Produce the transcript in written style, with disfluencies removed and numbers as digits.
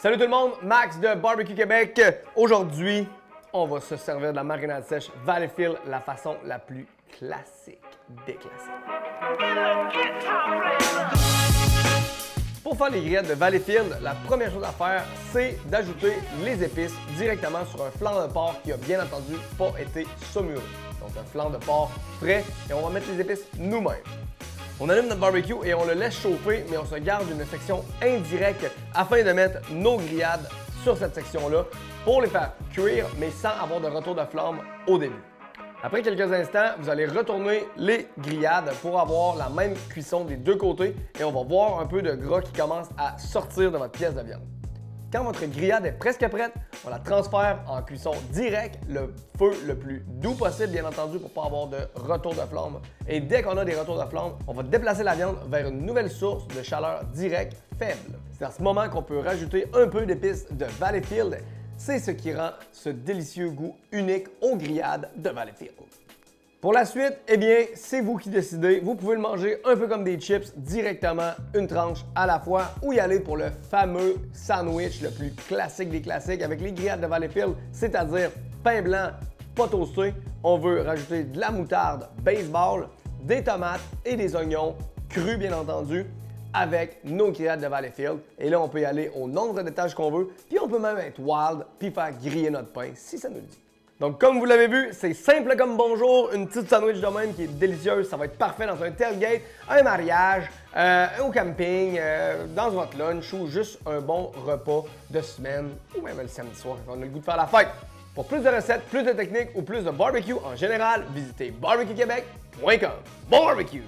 Salut tout le monde, Max de Barbecue Québec. Aujourd'hui, on va se servir de la marinade sèche Valleyfield, la façon la plus classique des classiques. Pour faire les grillettes de Valleyfield, la première chose à faire, c'est d'ajouter les épices directement sur un flanc de porc qui a bien entendu pas été saumuré. Donc un flanc de porc frais et on va mettre les épices nous-mêmes. On allume notre barbecue et on le laisse chauffer, mais on se garde une section indirecte afin de mettre nos grillades sur cette section-là pour les faire cuire, mais sans avoir de retour de flamme au début. Après quelques instants, vous allez retourner les grillades pour avoir la même cuisson des deux côtés et on va voir un peu de gras qui commence à sortir de votre pièce de viande. Quand votre grillade est presque prête, on la transfère en cuisson directe, le feu le plus doux possible, bien entendu, pour ne pas avoir de retour de flamme. Et dès qu'on a des retours de flamme, on va déplacer la viande vers une nouvelle source de chaleur directe faible. C'est à ce moment qu'on peut rajouter un peu d'épices de Valleyfield. C'est ce qui rend ce délicieux goût unique aux grillades de Valleyfield. Pour la suite, eh bien, c'est vous qui décidez. Vous pouvez le manger un peu comme des chips, directement, une tranche à la fois, ou y aller pour le fameux sandwich le plus classique des classiques avec les grillades de Valleyfield, c'est-à-dire pain blanc, pas toasté. On veut rajouter de la moutarde baseball, des tomates et des oignons crus, bien entendu, avec nos grillades de Valleyfield. Et là, on peut y aller au nombre d'étages qu'on veut, puis on peut même être wild, puis faire griller notre pain si ça nous le dit. Donc, comme vous l'avez vu, c'est simple comme bonjour, une petite sandwich de même qui est délicieuse. Ça va être parfait dans un tailgate, un mariage, au camping, dans votre lunch ou juste un bon repas de semaine ou même le samedi soir quand on a le goût de faire la fête. Pour plus de recettes, plus de techniques ou plus de barbecue en général, visitez barbecuequebec.com. Bon barbecue!